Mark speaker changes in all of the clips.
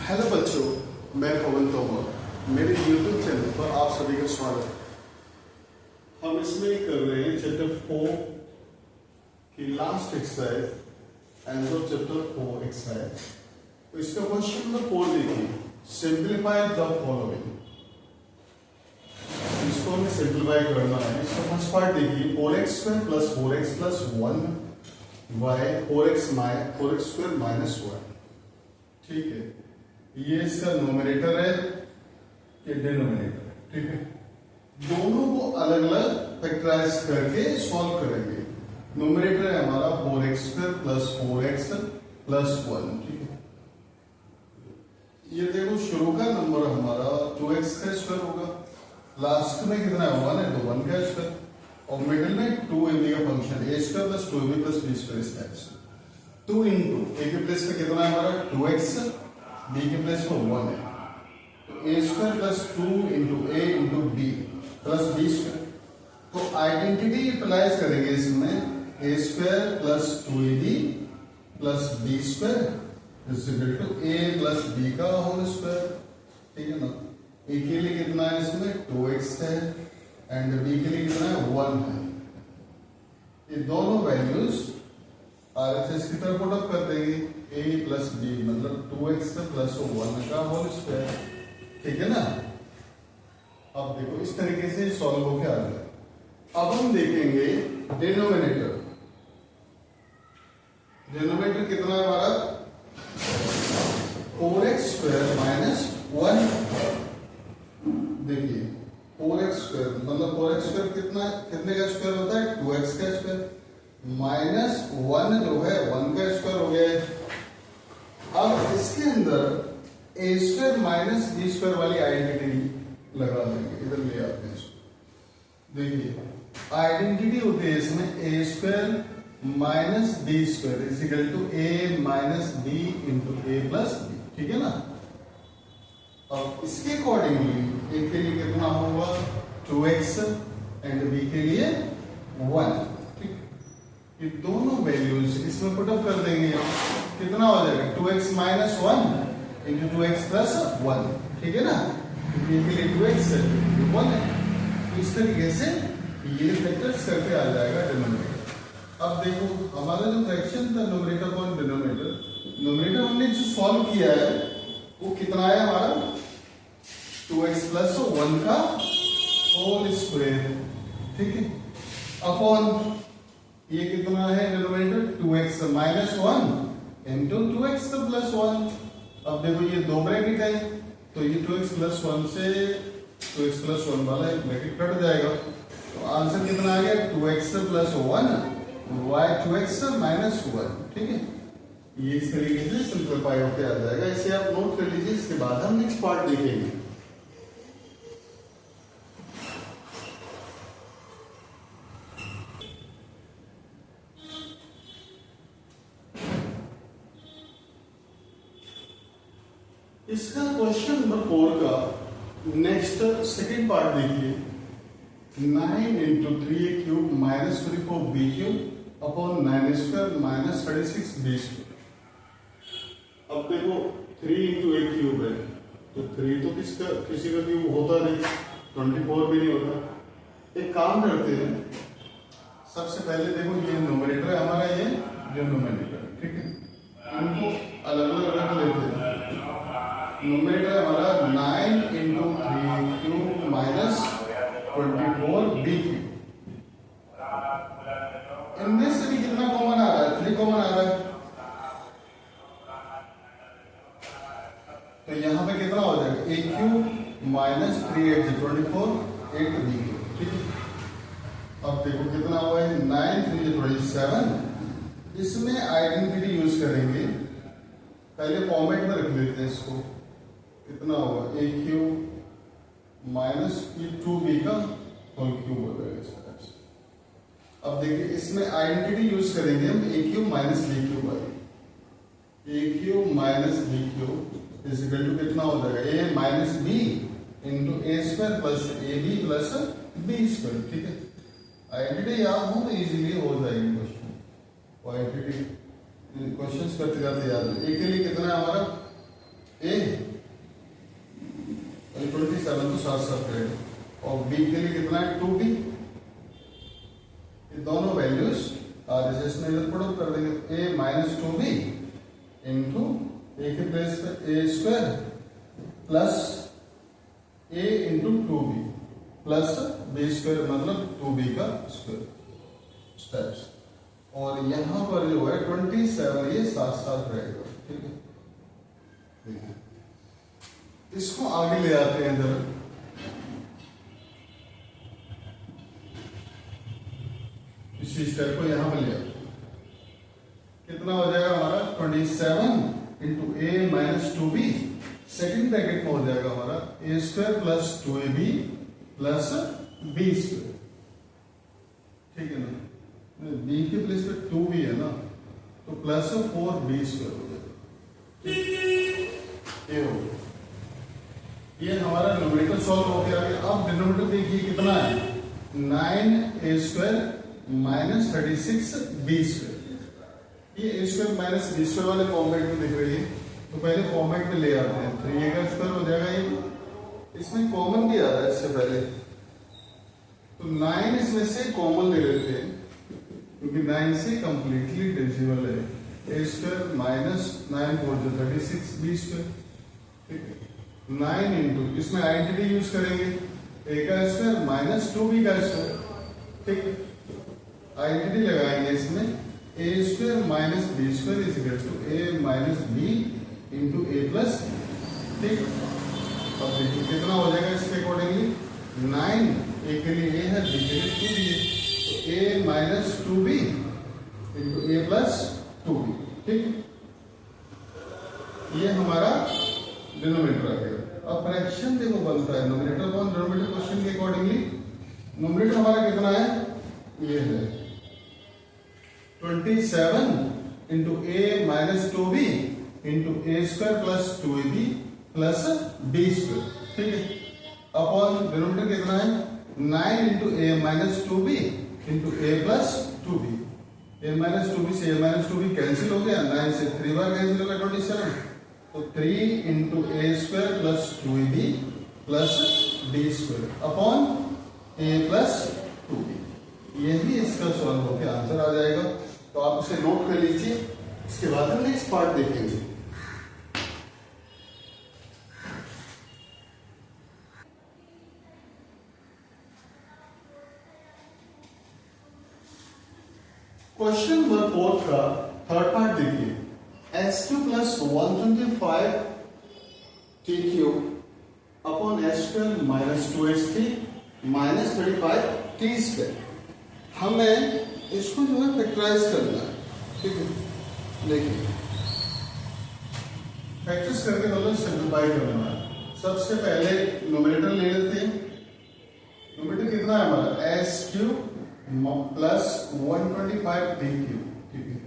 Speaker 1: Hello बच्चों, मैं पवन तोमर। मेरे YouTube चैनल पर आप सभी का स्वागत है। हम इसमें कर रहे हैं चैप्टर 4 की last exercise, answer chapter 4 exercise. तो इसका क्वेश्चन नंबर 4 देखिए, सिंप्लीफाई द फॉलोइंग। इसको हमें सिंप्लीफाई करना है। इसका फर्स्ट पार्ट देखिए, 4x² + 4x + 1 y 4x² - 1। ठीक है, ये इसका नोमिनेटर है, ये डिनोमिनेटर है। ठीक है, दोनों को अलग अलग फैक्टराइज करके सॉल्व करेंगे। नोमिनेटर है हमारा 4x² + 4x + 1। ठीक है, ये देखो शुरू का नंबर हमारा 2x² होगा, लास्ट में कितना है 1 है तो 1 का स्क्वायर, और मिडिल में 2ab का फंक्शन a² + 2ab + b² इसका है। 2 इंटू a के प्लेस पे कितना है हमारा 2x, b के प्लेस पे 1 है, तो a² + 2 into a into b + b²। तो आइडेंटिटी यूटिलाइज करेंगे इसमें, a² + 2ab + b² equal to a + b का होल स्क्वायर। ठीक है ना, a के लिए कितना है इसमें 2x है एंड b के लिए कितना है 1 है। ये दोनों वैल्यूज RHS की तरफ पुट अप कर देंगे, a + b मतलब 2x + 1 का होल स्क्वायर। ठीक है ना, अब देखो इस तरीके से सॉल्व होके आ गया। अब हम देखेंगे डिनोमिनेटर। डिनोमिनेटर कितना है हमारा 4x² - 1। देखिए 4x² मतलब 4x² कितने का स्क्वायर होता है 2x का स्क्वायर, -1 जो है 1 का स्क्वायर हो गया है। अब इसके अंदर a² - b² वाली आइडेंटिटी लगा देंगे, इधर ले आते हैं इसको। देखिए आइडेंटिटी होती है इसमें a² - b² equal to a - b into a + b। ठीक है ना, अब इसके अकॉर्डिंगली a के लिए कितना होगा 2x एंड b के लिए 1। ये दोनों वैल्यूज इसमें पुट अप कर देंगे, कितना हो जाएगा 2x - 1 इंटू 2x + 1। ठीक है ना, ये के लिए 2x है 1 है, तो इस तरीके से ये फैक्टर्स करके आ जाएगा डिनोमिनेटर। अब देखो हमारा जो फ्रैक्शन था न्यूमरेटर और डिनोमिनेटर हमने जो सॉल्व किया है वो कितना है हमारा 2x + 1 का होल स्क्वायर। ठीक है, अपॉन ये कितना है डिनोमिनेटर 2x - 1 इंटू 2x + 1। अब देखो ये दो ब्रैकेट है, तो ये 2x + 1 से 2x + 1 वाला एक ब्रैकेट कट जाएगा, तो आंसर कितना आ गया 2x + 1 y 2x - 1। ठीक है, ये इस तरीके से सिंप्लीफाई होकर आ जाएगा। इसे आप नोट कर लीजिए, इसके बाद हम नेक्स्ट पार्ट देखेंगे। इसका क्वेश्चन नंबर 4 का नेक्स्ट सेकंड पार्ट देखिए, 9 × 3a³ - 34b³ अपॉन 9² - 36b²। अब देखो 3 × a³ है, तो 3 तो किसी का क्यूब होता नहीं, 24 भी नहीं होता। एक काम करते हैं, सबसे पहले देखो ये न्यूमरेटर है हमारा, ये डिनोमिनेटर। ठीक है, इनको अलग अलग रख लेते हैं। न्यूमरेटर हमारा 9 × 3a³ - 24b³। इनमें से भी कितना कॉमन आ रहा है 3 कॉमन आ रहा है, तो यहां पे कितना हो जाएगा a³ - 3 × 24 8b³। ठीक है, अब देखो कितना हुआ है 9 × 3 = 27। इसमें आइडेंटिटी यूज करेंगे, पहले फॉर्मेट में रख लेते हैं इसको। कितना होगा a³ - 2b का होल क्यूब हो जाएगा। अब देखिए इसमें आइडेंटिटी यूज करेंगे हम a³ - b³ वाली। a³ - b³ इक्वल टू कितना हो जाएगा a - b into a² + ab + b²। ठीक है, आइडेंटिटी याद हो तो इजीली हो जाएगी क्वेश्चन। आइडेंटिटी क्वेश्चंस करते जाते याद है। a के लिए कितना है हमारा ए 27 तो साथ साथ रहेगा, और बी के लिए कितना है 2b। ये दोनों वैल्यूज जैसे इसमें इधर पुट अप कर देंगे, a माइनस 2b इंटू ए के प्लेस पे a square plus a into 2b plus B square मतलब 2b का स्क्वायर स्टेप्स। और यहां पर जो है 27 ये साथ साथ रहेगा, ठीक है। इसको आगे ले आते हैं जरा, इसी स्टेप को यहां पे ले आते हैं। कितना हो जाएगा हमारा 27 into a minus 2b, second bracket में हो जाएगा हमारा a square plus 2ab plus B square, ठीक है ना। बी के प्लेस पे 2b है ना, तो प्लस 4b स्क्वायर हो जाएगा, ये हो गया। ये हमारा न्यूमरेटर सॉल्व हो गया। अब डिनोमिनेटर देखिए कितना है 9a square minus 36b square. ये a square minus b square वाले फॉर्मेट में दिख रही है, तो पहले फॉर्मेट में ले आते हैं। 3a का स्क्वायर हो जाएगा, ये इसमें कॉमन भी आ रहा है इससे पहले, तो 9 इसमें से कॉमन ले लेते हैं क्योंकि 9 से कंप्लीटली डिविजिबल है। a square minus 9 4 36b square, ठीक है। 9 इंटू इसमें आइडेंटिटी यूज करेंगे, a का स्क्वायर माइनस 2b का स्क्वायर, ठीक। आइडेंटिटी लगाएंगे इसमें, a square minus b square is equal to a minus b into a plus, ठीक। अब देखिए कितना हो जाएगा इसके अकॉर्डिंगली 9, a के लिए a है, b के लिए 2b है, तो a minus 2b into a plus 2b, ठीक। ये हमारा डिनोमिनेटर आ गया। अब फ्रैक्शन देखो बनता है न्यूमरेटर वन डिनोमिनेटर क्वेश्चन के अकॉर्डिंगली। न्यूमरेटर हमारा कितना है, ये है 27 into a minus 2b into A square plus 2ab plus b square, ठीक है। अपॉन डिनोमिनेटर कितना है 9 into a minus 2b into a plus 2b। A minus 2b से ए माइनस 2b कैंसिल हो गया, 9 से 3 बार कैंसिल हो गया 27, तो 3 into A square plus 2ab plus b square upon a plus 2b। यही इसका सॉल्व होकर आंसर आ जाएगा। तो आप इसे नोट कर लीजिए, इसके बाद हम नेक्स्ट पार्ट देखेंगे। क्वेश्चन नंबर 4 का थर्ड पार्ट देखिए, s3 plus 125 t cube upon s square minus 2s3 minus 35 t square. हमें इसको जो है फैक्टराइज करना है, ठीक है। देखिए फैक्टर्स करके मतलब सिंप्लीफाई करना है। सबसे पहले न्यूमरेटर ले लेते हैं। न्यूमरेटर कितना है हमारा s cube plus 125 D cube, ठीक है।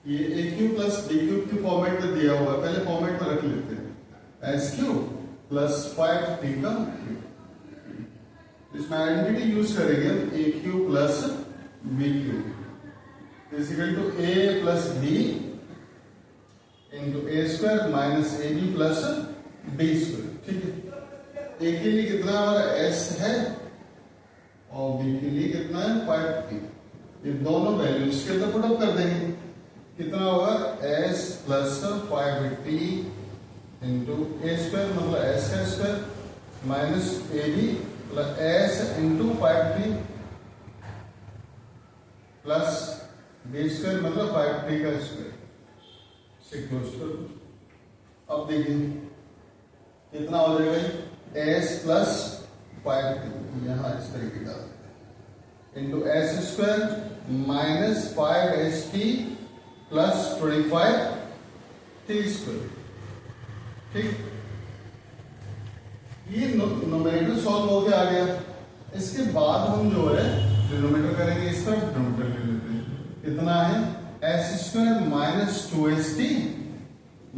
Speaker 1: ये ए क्यूब प्लस डी क्यूब की फॉर्मेट में दिया हुआ है, पहले फॉर्मेट में रख लेते हैं एस क्यूब प्लस 5 डी का क्यूब। इसमें आइडेंटिटी यूज करेंगे a cube plus b cube is equal to a plus b into A square minus A B plus B square, ठीक है। ए के लिए कितना हमारा एस है और बी के लिए कितना है 5t। ये दोनों वैल्यू इसके अंदर पुट अप कर देंगे, कितना होगा s प्लस 5t इंटू ए स्क्वायर मतलब s का square minus A B plus s into 5t plus B square मतलब 5t का स्क्वायर से क्लोज कर। अब देखिए कितना हो जाएगा s प्लस 5t, यहां इस तरीके का into S square minus 5st plus 25t square, ठीक। ये न्यूमरेटर सॉल्व हो गया आ गया। इसके बाद हम जो है डिनोमिनेटर करेंगे, इस तरफ डिनोमिनेटर ले लेते हैं। कितना है S square minus 2st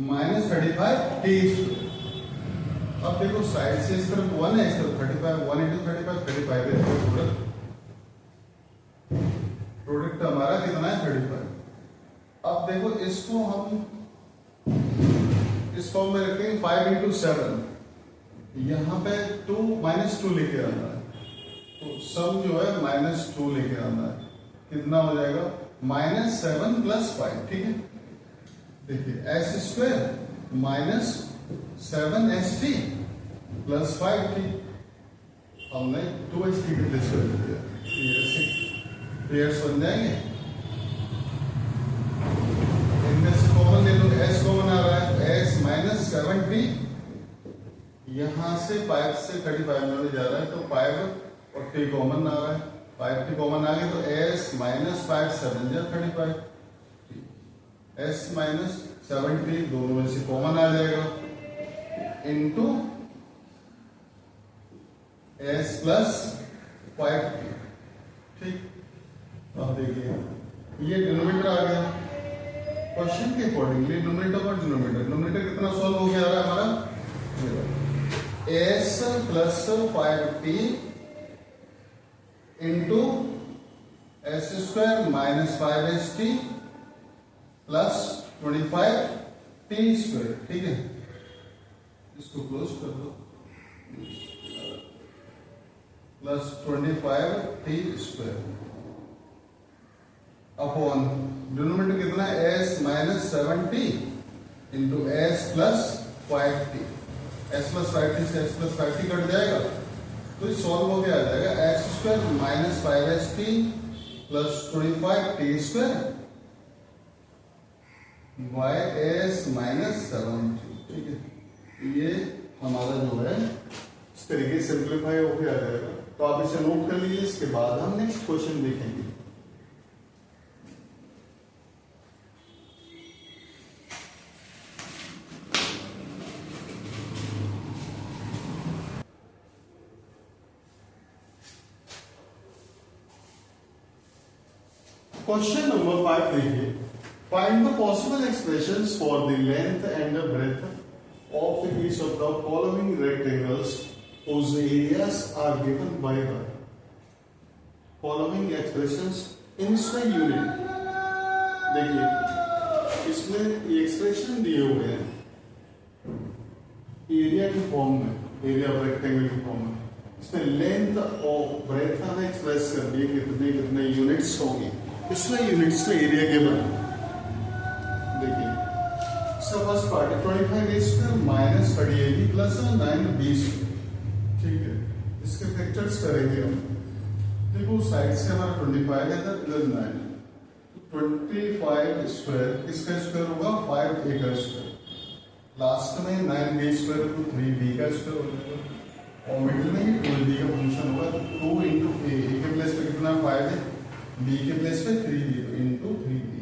Speaker 1: minus 35t square. अब देखो साइड से इस तरफ 1 है, इस तरफ 35, 1 इंटू 35 35 है। प्रोडक्ट हमारा कितना है 35। अब देखो इसको हम इस फॉर्म में रखेंगे 5 इंटू 7, यहाँ पे 2 -2 लेके आना है, तो सम जो है -2 लेके आना है, कितना हो जाएगा -7 + 5, ठीक है। देखिए s² -7st + 5t, हमने 2st के प्लेस कर दिया, पेयर्स बन जाएंगे। इनमें से कॉमन ले लो, s कॉमन आ रहा है, s -7t, यहां से 5 से 35 में जा रहा है, तो 5 और t कॉमन आ रहा है, 5t कॉमन आ गया, तो s -5 7 जा 35, s -7t दोनों में से कॉमन आ जाएगा, इनटू s + 5t, ठीक। अब देखिए ये डिनोमिनेटर आ गया, क्वेश्चन के अकॉर्डिंगली न्यूमरेटर और डिनोमिनेटर, न्यूमरेटर कितना सॉल्व हो गया हमारा, s + 5t into s² -5st + 25t², ठीक है। इसको क्लोज कर दो, + 25t² अपॉन डिनोमिनेटर कितना है, s -7t into s + 5t, s + 5t से s + 5t कट जाएगा, तो ये सॉल्व हो गया आ जाएगा s² -5st + 25t² by s -7t, ठीक है। ये हमारा जो है इस तरीके से सिंप्लीफाई होके आ जाएगा, तो आप इसे नोट कर लीजिए। इसके बाद हम नेक्स्ट क्वेश्चन देखेंगे। क्वेश्चन नंबर 5 देखिए, find the possible expressions for the length and the breadth of each of the following rectangles whose areas are given by the following expressions in square unit। देखिए इसमें ये expression दिए हुए हैं area की form में, area of rectangle की form में, इसमें लेंथ और ब्रेथ हमें एक्सप्रेस कर दिए कितने कितने यूनिट्स होंगे, इसमें यूनिट्स में एरिया गिवन। देखिए first part 25a² -30ab + 9b², ठीक है। इसके फैक्टर्स करेंगे हम, देखो साइड से हमारा 25 है था प्लस 9, 25² किसका स्क्वायर होगा, 5a का स्क्वायर, लास्ट में 9b² तो 3b का स्क्वायर हो जाएगा, और मिडिल में 12b का फंक्शन होगा, 2 इंटू a के प्लेस पे कितना 5 है, b के प्लेस पे 3b इंटू 3b।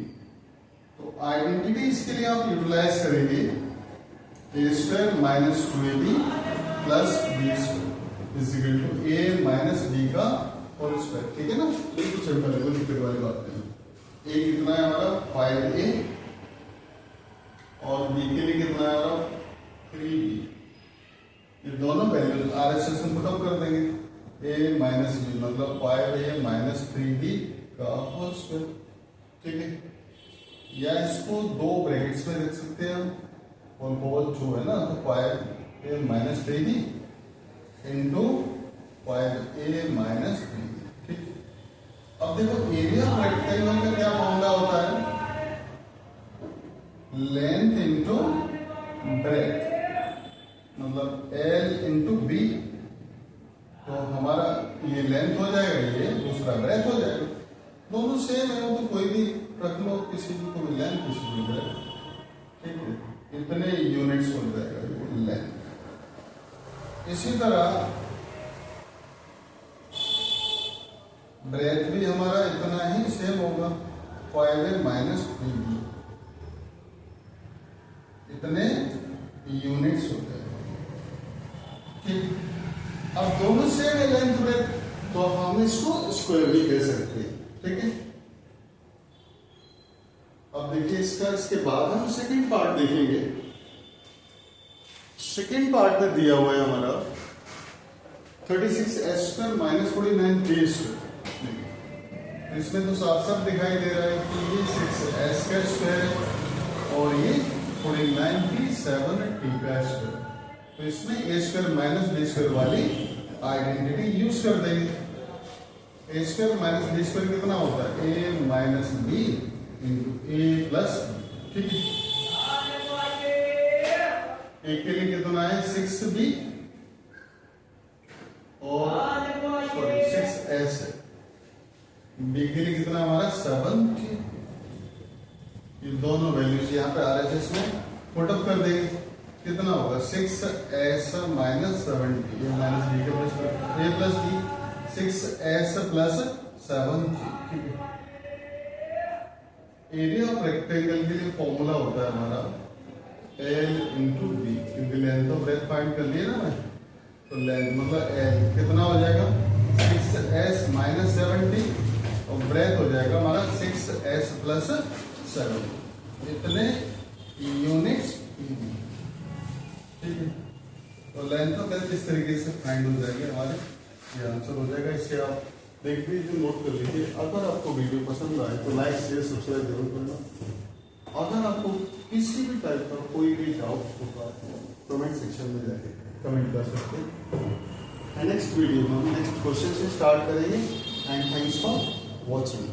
Speaker 1: तो आइडेंटिटी इसके लिए आप यूटिलाइज करेंगे a² -2ab + b² is equal to a - b का होल स्क्वायर, ठीक है ना। बिल्कुल सिंपल है, कोई दिक्कत वाली बात नहीं। a कितना है हमारा 5a और b के लिए कितना है हमारा 3b, ये दोनों वैल्यूज RHS में पुट अप कर देंगे, a - b मतलब 5a - 3b का होल स्क्वायर, ठीक है। या इसको दो ब्रैकेट्स में लिख सकते हैं हम, और बहुत जो है ना, तो 5a - 3b into 5a - 3b, ठीक। अब देखो एरिया ऑफ रेक्टेंगल का क्या फॉर्मूला होता है, लेंथ इंटू ब्रेथ, मतलब l इंटू b, तो हमारा ये लेंथ हो जाएगा, ये दूसरा ब्रेथ हो जाएगा, दोनों सेम है, तो कोई भी रख लो, किसी को भी लेंथ किसी भी ब्रेथ, ठीक है। इतने यूनिट्स हो जाएगा लेंथ। इसी तरह ब्रेथ भी हमारा इतना ही सेम होगा, 5a - 3b, इतने यूनिट्स होते हैं, ठीक। अब दोनों सेम है लेंथ ब्रेथ, तो हम इसको स्क्वायर भी कह सकते हैं, ठीक है। अब देखिए इसके बाद हम सेकंड पार्ट देखेंगे। सेकेंड पार्ट में दिया हुआ है हमारा 36s² - 49b², इसमें तो साफ साफ दिखाई दे रहा है कि ये 6s² है और ये 97t का स्क्वायर। तो इसमें ए स्क्वायर माइनस बी स्क्वायर वाली आइडेंटिटी यूज कर देंगे। ए स्क्वायर माइनस बी स्क्वायर कितना होता है? ए minus B into a plus B. ठीक है, ए के लिए कितना है? 6b और सॉरी 6s है। बी के लिए कितना हमारा? 7t। ये दोनों वैल्यूज यहाँ पे RHS में पुटअप कर देंगे। कितना होगा? 6s माइनस 7t, ये माइनस बी के plus a plus b, 6s plus 7t। ठीक है, एरिया ऑफ रेक्टेंगल के लिए फॉर्मूला होता है हमारा L इंटू बी, क्योंकि लेंथ ऑफ ब्रेथ फाइंड कर लिया ना मैं, तो लेंथ मतलब L कितना हो जाएगा? 6s माइनस 7t और ब्रेथ हो जाएगा हमारा 6s प्लस 7। इतने यूनिट्स। ठीक है, तो लेंथ ऑफ ब्रेथ इस तरीके से फाइंड हो जाएगी हमारे, ये आंसर हो जाएगा। इससे आप देख लीजिए, नोट कर लीजिए। अगर आपको वीडियो पसंद आए तो लाइक शेयर सब्सक्राइब जरूर करना। अगर आपको किसी भी टाइप का कोई भी डाउट होगा कमेंट सेक्शन में जाके कमेंट कर सकते हैं। नेक्स्ट वीडियो में हम नेक्स्ट क्वेश्चन से स्टार्ट करेंगे। And thanks for watching.